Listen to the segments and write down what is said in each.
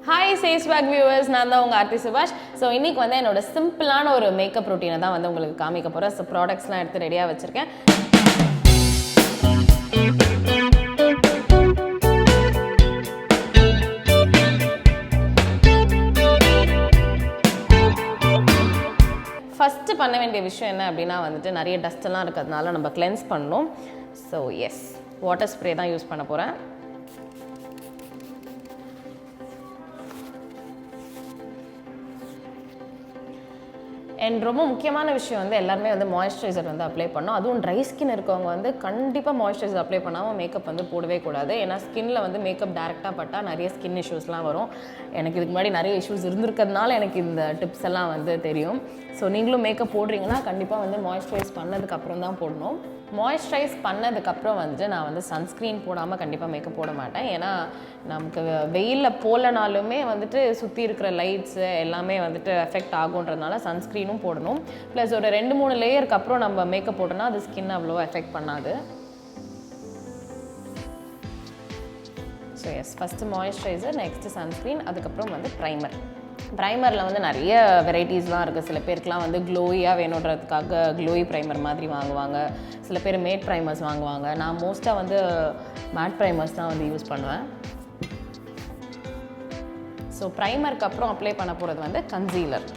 Hi Safe Swag viewers, நான் தான் உங்க Arthi Subash. So இன்னைக்கு வந்து என்னோட சிம்பிளான ஒரு மேக்கப் ரொட்டீனை தான் வந்து உங்களுக்கு காமிக்க போறேன். So ப்ராடக்ட்ஸ்லாம் எடுத்து ரெடியா வச்சிருக்கேன். ஃபர்ஸ்ட் பண்ண வேண்டிய விஷயம் என்ன அப்படினா வந்துட்டு நிறைய டஸ்ட் எல்லாம் இருக்கிறதுனால நம்ம கிளென்ஸ் பண்ணனும். So yes, வாட்டர் ஸ்ப்ரே தான் யூஸ் பண்ண போறேன். அண்ட் ரொம்ப முக்கியமான விஷயம் வந்து எல்லாருமே வந்து மாய்ஸ்சரைசர் வந்து அப்ளை பண்ணணும். அதுவும் ட்ரை ஸ்கின் இருக்கவங்க வந்து கண்டிப்பாக மாய்ஸ்சரைசர் அப்ளை பண்ணாமல் மேக்கப் வந்து போடவே கூடாது. ஏன்னா ஸ்கின்னில் வந்து மேக்கப் டேரெக்டாக பட்டால் நிறைய ஸ்கின் இஷ்யூஸ்லாம் வரும். எனக்கு இதுக்கு முன்னாடி நிறைய இஷ்யூஸ் இருந்திருக்கிறதுனால எனக்கு இந்த டிப்ஸ் எல்லாம் வந்து தெரியும். ஸோ நீங்களும் மேக்கப் போடுறீங்கன்னா கண்டிப்பாக வந்து மாய்ஸ்சரைஸ் பண்ணதுக்கப்புறம் தான் போடணும். மாய்ஸ்சரைஸ் பண்ணதுக்கப்புறம் வந்துட்டு நான் வந்து சன்ஸ்க்ரீன் போடாமல் கண்டிப்பாக மேக்கப் போட மாட்டேன். ஏன்னா நமக்கு வெயிலில் போகலனாலுமே வந்துட்டு சுற்றி இருக்கிற லைட்ஸு எல்லாமே வந்துட்டு எஃபெக்ட் ஆகுன்றதுனால சன்ஸ்க்ரீனும் போடணும். ப்ளஸ் ஒரு 2-3 லேயருக்கு அப்புறம் நம்ம மேக்கப் போட்டோம்னா அது ஸ்கின் அவ்வளோ எஃபெக்ட் பண்ணாது. So yes, first moisturiser, next sunscreen, அதுக்கப்புறம் வந்து ப்ரைமர். ப்ரைமரில் வந்து நிறைய வெரைட்டிஸ்லாம் இருக்குது. சில பேருக்குலாம் வந்து க்ளோயியாக வேணுன்றதுக்காக க்ளோயி ப்ரைமர் மாதிரி வாங்குவாங்க. சில பேர் மேட் ப்ரைமர்ஸ் வாங்குவாங்க. நான் மோஸ்ட்டாக வந்து மேட் ப்ரைமர்ஸ் தான் வந்து யூஸ் பண்ணுவேன். ஸோ ப்ரைமருக்கு அப்புறம் அப்ளை பண்ண போகிறது வந்து கன்சீலர்.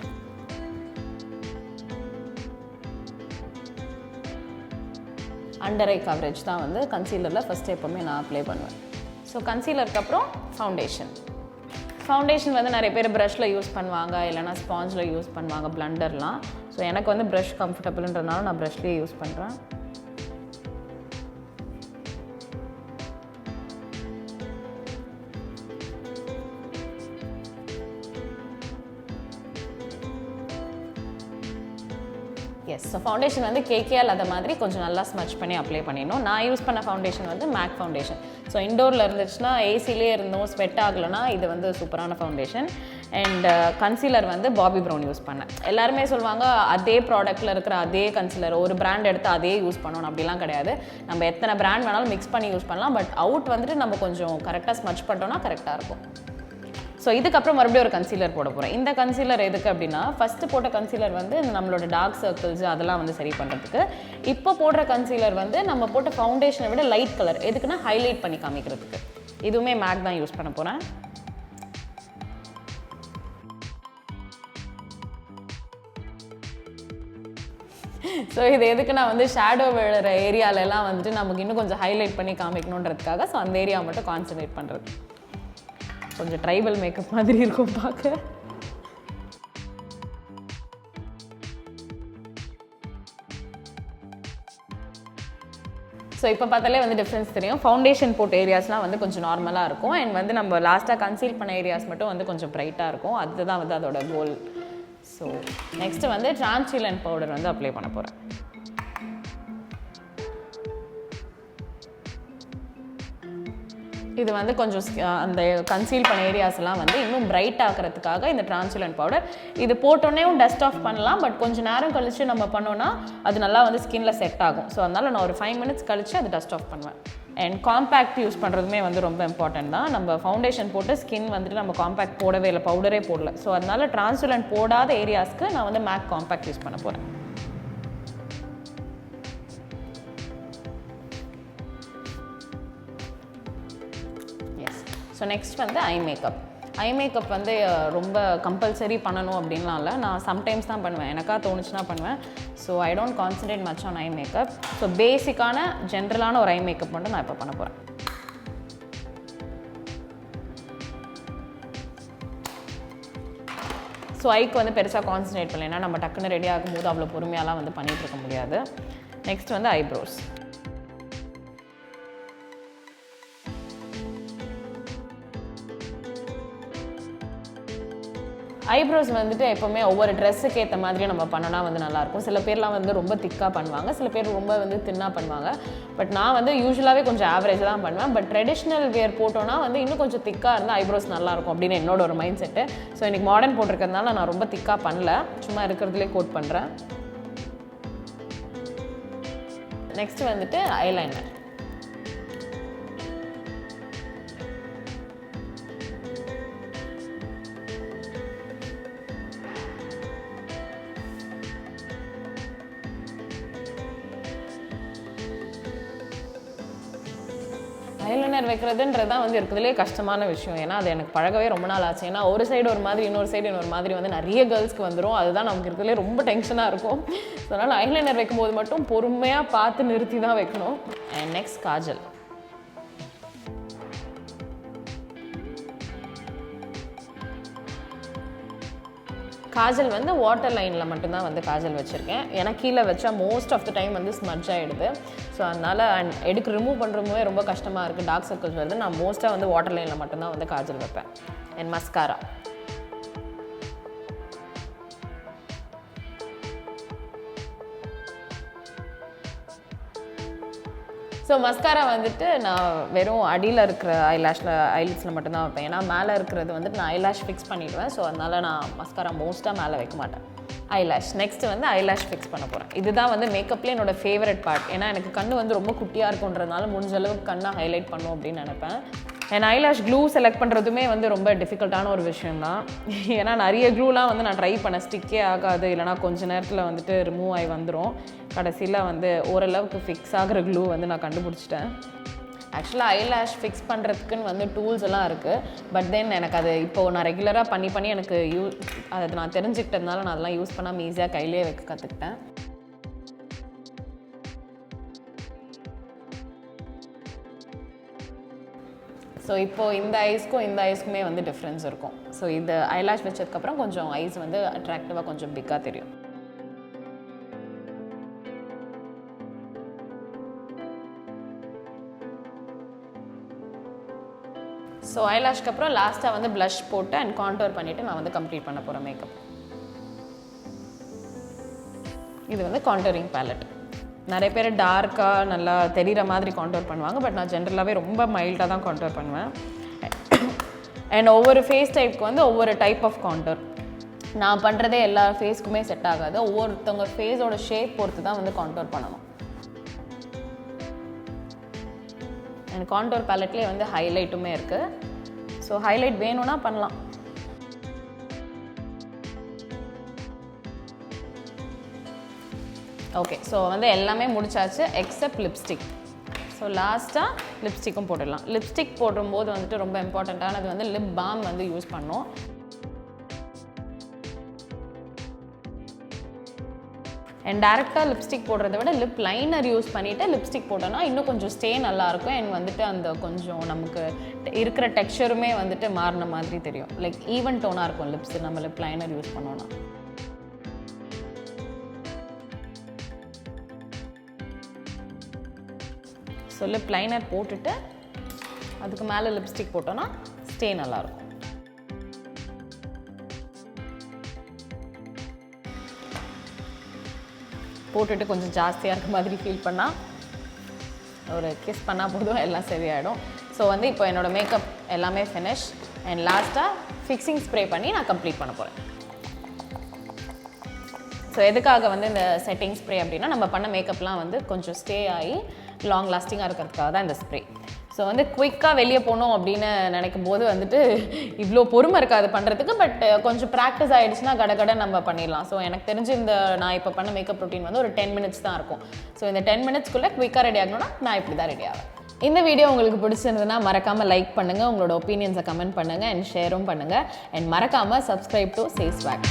அண்டர் ஐ கவரேஜ் தான் வந்து கன்சீலரில் ஃபஸ்ட்டு எப்போவுமே நான் அப்ளை பண்ணுவேன். ஸோ கன்சீலருக்கு அப்புறம் ஃபவுண்டேஷன். ஃபவுண்டேஷன் வந்து நிறைய பேர் ப்ரஷில் யூஸ் பண்ணுவாங்க, இல்லைனா ஸ்பாஞ்சில் யூஸ் பண்ணுவாங்க, பிளண்டர்லாம். ஸோ எனக்கு வந்து ப்ரஷ் கம்ஃபர்டபுள்ன்றதுனால நான் ப்ரஷ்லேயே யூஸ் பண்ணுறேன். எஸ், ஸோ ஃபவுண்டேஷன் வந்து கேக்கே இல்லாத மாதிரி கொஞ்சம் நல்லா ஸ்மச் பண்ணி அப்ளை பண்ணிடணும். நான் யூஸ் பண்ண ஃபவுண்டேஷன் வந்து மேக் ஃபவுண்டேஷன். ஸோ இண்டோரில் இருந்துச்சுன்னா ஏசிலே இருந்தோம், ஸ்வெட் ஆகலைன்னா இது வந்து சூப்பரான ஃபவுண்டேஷன். அண்ட் கன்சீலர் வந்து பாபி ப்ரௌன் யூஸ் பண்ணேன். எல்லாருமே சொல்லுவாங்க அதே ப்ராடக்ட்டில் இருக்கிற அதே கன்சீலர் ஒரு பிராண்ட் எடுத்து அதே யூஸ் பண்ணணும், அப்படிலாம் கிடையாது. நம்ம எத்தனை பிராண்ட் வேணாலும் மிக்ஸ் பண்ணி யூஸ் பண்ணலாம். பட் அவுட் வந்துட்டு நம்ம கொஞ்சம் கரெக்டாக ஸ்மச் பண்ணிட்டோம்னா கரெக்டாக இருக்கும். ஸோ இதுக்கப்புறம் மறுபடியும் ஒரு கன்சீலர் போட போகிறேன். இந்த கன்சீலர் எதுக்கு அப்படின்னா, ஃபஸ்ட்டு போட்ட கன்சீலர் வந்து நம்மளோட டார்க் சர்க்கிள்ஸ் அதெல்லாம் வந்து சரி பண்ணுறதுக்கு. இப்போ போடுற கன்சீலர் வந்து நம்ம போட்ட ஃபவுண்டேஷனை விட லைட் கலர், எதுக்குன்னா ஹைலைட் பண்ணி காமிக்கிறதுக்கு. இதுவுமே மேக் தான் யூஸ் பண்ண போகிறேன். ஸோ இது எதுக்கு நான் வந்து ஷேடோ விழுற ஏரியாலெல்லாம் வந்துட்டு நமக்கு இன்னும் கொஞ்சம் ஹைலைட் பண்ணி காமிக்கணுன்றதுக்காக. ஸோ அந்த ஏரியா மட்டும் கான்சன்ட்ரேட் பண்ணுறது. கொஞ்சம் ட்ரைபல் மேக்கப் மாதிரி இருக்கும் பார்க்க. ஸோ இப்போ பார்த்தாலே வந்து டிஃப்ரென்ஸ் தெரியும். ஃபவுண்டேஷன் போட்ட ஏரியாஸ்லாம் வந்து கொஞ்சம் நார்மலாக இருக்கும். அண்ட் வந்து நம்ம லாஸ்ட்டாக கன்சீல் பண்ண ஏரியாஸ் மட்டும் வந்து கொஞ்சம் ப்ரைட்டாக இருக்கும். அதுதான் வந்து அதோட கோல். ஸோ நெக்ஸ்ட்டு வந்து டிரான்ஸ்பரண்ட் பவுடர் வந்து அப்ளை பண்ண போகிறேன். இது வந்து கொஞ்சம் அந்த கன்சீல் பண்ண ஏரியாஸ்லாம் வந்து இன்னும் பிரைட் ஆகிறதுக்காக இந்த டிரான்ஸ்பரண்ட் பவுடர். இது போட்டோன்னே டஸ்ட் ஆஃப் பண்ணலாம். பட் கொஞ்சம் நேரம் கழித்து நம்ம பண்ணோன்னா அது நல்லா வந்து ஸ்கின்ல செட் ஆகும். ஸோ அதனால் நான் ஒரு 5 மினிட்ஸ் கழித்து அது டஸ்ட் ஆஃப் பண்ணுவேன். அண்ட் காம்பேக்ட் யூஸ் பண்ணுறதுமே வந்து ரொம்ப இம்பார்ட்டன்ட் தான். நம்ம ஃபவுண்டேஷன் போட்டு ஸ்கின் வந்துட்டு நம்ம காம்பேக்ட் போடவே இல்லை, பவுடரே போடல. ஸோ அதனால் டிரான்ஸ்பரண்ட் போடாத ஏரியாஸ்க்கு நான் வந்து மேக் காம்பேக்ட் யூஸ் பண்ண போகிறேன். ஸோ நெக்ஸ்ட் வந்து ஐ மேக்கப். ஐ மேக்கப் வந்து ரொம்ப கம்பல்சரி பண்ணணும் அப்படின்லாம் இல்லை. நான் சம்டைம்ஸ் தான் பண்ணுவேன், எனக்காக தோணுச்சுன்னா பண்ணுவேன். So I don't concentrate much on eye makeup. So பேசிக்கான ஜென்ரலான ஒரு ஐ மேக்கப் மட்டும் நான் இப்போ பண்ண போகிறேன். ஸோ ஐக்கு வந்து பெருசாக கான்சன்ட்ரேட் பண்ணல, ஏன்னா நம்ம டக்குன்னு ரெடி ஆகும்போது அவ்வளோ பொறுமையாலாம் வந்து பண்ணிகிட்டு இருக்க முடியாது. நெக்ஸ்ட் வந்து ஐப்ரோஸ். ஐப்ரோஸ் வந்துட்டு எப்போவுமே ஒவ்வொரு ட்ரெஸ்ஸுக்கு ஏற்ற மாதிரி நம்ம பண்ணோன்னா வந்து நல்லாயிருக்கும். சில பேர்லாம் வந்து ரொம்ப திக்காக பண்ணுவாங்க, சில பேர் ரொம்ப வந்து தின்னாக பண்ணுவாங்க. பட் நான் வந்து யூஸ்வலாகவே கொஞ்சம் ஆவரேஜாக தான் பண்ணுவேன். பட் ட்ரெடிஷ்னல் வேர் போட்டோன்னா வந்து இன்னும் கொஞ்சம் திக்காக இருந்தால் ஐப்ரோஸ் நல்லாயிருக்கும் அப்படின்னு என்னோட ஒரு மைண்ட் செட்டு. ஸோ இன்றைக்கி மாடர்ன் போட்டிருக்கிறதுனால நான் ரொம்ப திக்காக பண்ணல, சும்மா இருக்கிறதுலே கோட் பண்ணுறேன். நெக்ஸ்ட்டு வந்துட்டு ஐலைனர். ஐலைனர் வைக்கிறதுன்றது தான் வந்து இருக்கிறதுலே கஷ்டமான விஷயம். ஏன்னா அது எனக்கு பழகவே ரொம்ப நாள் ஆச்சு. ஏன்னா ஒரு சைடு ஒரு மாதிரி இன்னொரு சைடு இன்னொரு மாதிரி வந்து நிறைய கேர்ள்ஸ்க்கு வந்துடும். அதுதான் நமக்கு இருக்கிறதுலே ரொம்ப டென்ஷனாக இருக்கும். ஸோ அதனால் ஐலைனர் வைக்கும்போது மட்டும் பொறுமையாக பார்த்து நிறுத்தி தான் வைக்கணும். And next Kajal. காஜல் வந்து வாட்டர் லைனில் மட்டும்தான் வந்து காஜல் வச்சுருக்கேன். ஏன்னா கீழே வச்சா மோஸ்ட் ஆஃப் த டைம் வந்து ஸ்மட்ஜ் ஆகிடுது. ஸோ அதனால் ரிமூவ் பண்ணுறதுமே ரொம்ப கஷ்டமாக இருக்குது. டார்க் சர்க்கிள்ஸ் வருது. நான் மோஸ்ட்டாக வந்து வாட்டர் லைனில் மட்டும்தான் வந்து காஜல் வைப்பேன். And mascara. ஸோ மஸ்காரா வந்துட்டு நான் வெறும் அடியில் இருக்கிற ஐலிட்ஸில் மட்டும்தான் வைப்பேன். ஏன்னா மேலே இருக்கிறது வந்துட்டு நான் ஐலாஷ் ஃபிக்ஸ் பண்ணிவிடுவேன். ஸோ அதனால் நான் மஸ்காரா மோஸ்ட்டாக மேலே வைக்க மாட்டேன். ஐலாஷ் நெக்ஸ்ட்டு வந்து ஐலாஷ் ஃபிக்ஸ் பண்ண போகிறேன். இதுதான் வந்து மேக்கப்லேயே என்னோடய ஃபேவரட் பார்ட். ஏன்னா எனக்கு கண் வந்து ரொம்ப குட்டியாக இருக்குன்றதுனால முடிஞ்ச அளவுக்கு கண்ணை ஹைலைட் பண்ணும் அப்படின்னு நினைப்பேன். அண்ட் ஐலாஷ் க்ளூ செலக்ட் பண்ணுறதுமே வந்து ரொம்ப டிஃபிகல்ட்டான ஒரு விஷயந்தான். ஏன்னா நிறைய க்ளூலாம் வந்து நான் ட்ரை பண்ண ஸ்டிக்கே ஆகாது, இல்லைனா கொஞ்சம் நேரத்தில் வந்துட்டு ரிமூவ் ஆகி வந்துடும். கடைசியில் வந்து ஓரளவுக்கு ஃபிக்ஸ் ஆகிற க்ளூ வந்து நான் கண்டுபிடிச்சிட்டேன். ஆக்சுவலாக ஐலாஷ் ஃபிக்ஸ் பண்ணுறதுக்குன்னு வந்து டூல்ஸ் எல்லாம் இருக்குது. பட் தென் எனக்கு அது இப்போது நான் ரெகுலராக பண்ணி எனக்கு அதை நான் தெரிஞ்சுக்கிட்டதுனால நான் அதெல்லாம் யூஸ் பண்ணாமல் ஈஸியாக கையிலே வைக்க கற்றுக்கிட்டேன். ஸோ இப்போது இந்த ஐஸ்க்குமே வந்து டிஃப்ரென்ஸ் இருக்கும். ஸோ இது ஐலாஷ் வச்சதுக்கப்புறம் கொஞ்சம் ஐஸ் வந்து அட்ராக்டிவாக கொஞ்சம் பிக்காக தெரியும். ஸோ ஐலாஷ்க்கு அப்புறம் லாஸ்ட்டாக வந்து ப்ளஷ் போட்டு அண்ட் கான்டோர் பண்ணிவிட்டு நான் வந்து கம்ப்ளீட் பண்ண போகிறேன் மேக்கப். இது வந்து கான்டோரிங் பேலட். நிறைய பேர் டார்க்காக நல்லா தெரிகிற மாதிரி கான்டோர் பண்ணுவாங்க. பட் நான் ஜென்ரலாகவே ரொம்ப மைல்டாக தான் கான்டோர் பண்ணுவேன். அண்ட் ஒவ்வொரு ஃபேஸ் டைப்புக்கு வந்து ஒவ்வொரு டைப் ஆஃப் கான்டோர். நான் பண்ணுறதே எல்லா ஃபேஸ்க்குமே செட் ஆகாது. ஒவ்வொருத்தவங்க ஃபேஸோட ஷேப் பொறுத்து தான் வந்து கான்டோர் பண்ணணும். அண்ட் கான்டோர் பேலட்லேயே வந்து ஹைலைட்டுமே இருக்குது. ஸோ ஹைலைட் வேணும்னா பண்ணலாம். ஓகே, ஸோ வந்து எல்லாமே முடிச்சாச்சு எக்ஸப்ட் லிப்ஸ்டிக். ஸோ லாஸ்ட்டாக லிப்ஸ்டிக்கும் போட்டுடலாம். லிப்ஸ்டிக் போடும்போது வந்துட்டு ரொம்ப இம்பார்ட்டண்ட்டானது வந்து லிப் பாம் வந்து யூஸ் பண்ணோம். அண்ட் டேரெக்டாக லிப்ஸ்டிக் போடுறத விட லிப் லைனர் யூஸ் பண்ணிவிட்டு லிப்ஸ்டிக் போட்டோன்னா இன்னும் கொஞ்சம் ஸ்டே நல்லாயிருக்கும். அண்ட் வந்துட்டு அந்த கொஞ்சம் நமக்கு இருக்கிற டெக்ஸ்சருமே வந்துட்டு மாறின மாதிரி தெரியும். லைக் ஈவன் டோனாக இருக்கும் லிப்ஸ் நம்ம லிப் லைனர் யூஸ் பண்ணோன்னா. ஸோ லிப் லைனர் போட்டுட்டு அதுக்கு மேலே லிப்ஸ்டிக் போட்டோன்னா ஸ்டே நல்லாயிருக்கும். போட்டுட்டு கொஞ்சம் ஜாஸ்தியாக இருக்க மாதிரி ஃபீல் பண்ணால் ஒரு கிஸ் பண்ணால் போதும், எல்லாம் சரியாயிடும். ஸோ வந்து இப்போ என்னோடய மேக்கப் எல்லாமே ஃபினிஷ். அண்ட் லாஸ்ட்டாக ஃபிக்ஸிங் ஸ்ப்ரே பண்ணி நான் கம்ப்ளீட் பண்ண போகிறேன். ஸோ எதுக்காக வந்து இந்த செட்டிங் ஸ்ப்ரே அப்படின்னா நம்ம பண்ண மேக்கப்லாம் வந்து கொஞ்சம் ஸ்டே ஆகி லாங் லாஸ்டிங்காக இருக்கிறதுக்காக தான் இந்த ஸ்ப்ரே. ஸோ வந்து குயிக்காக வெளியே போகணும் அப்படின்னு நினைக்கும் போது வந்துட்டு இவ்வளோ பொறுமை இருக்காது பண்ணுறதுக்கு. பட் கொஞ்சம் ப்ராக்டிஸ் ஆகிடுச்சுன்னா கடை நம்ம பண்ணிடலாம். ஸோ எனக்கு தெரிஞ்சு நான் இப்போ பண்ண மேக்கப் ரொட்டீன் வந்து ஒரு 10 minutes தான் இருக்கும். ஸோ இந்த 10 minutesக்குள்ளே குயிக்காக ரெடி ஆகணும்னா நான் இப்படி தான் ரெடி ஆவேன். இந்த வீடியோ உங்களுக்கு பிடிச்சிருந்ததுன்னா மறக்காமல் லைக் பண்ணுங்கள், உங்களோட ஒப்பீனியன்ஸை கமெண்ட் பண்ணுங்கள் அண்ட் ஷேரும் பண்ணுங்கள். அண்ட் மறக்காமல் சப்ஸ்கிரைப் டு சேஸ்வாக்.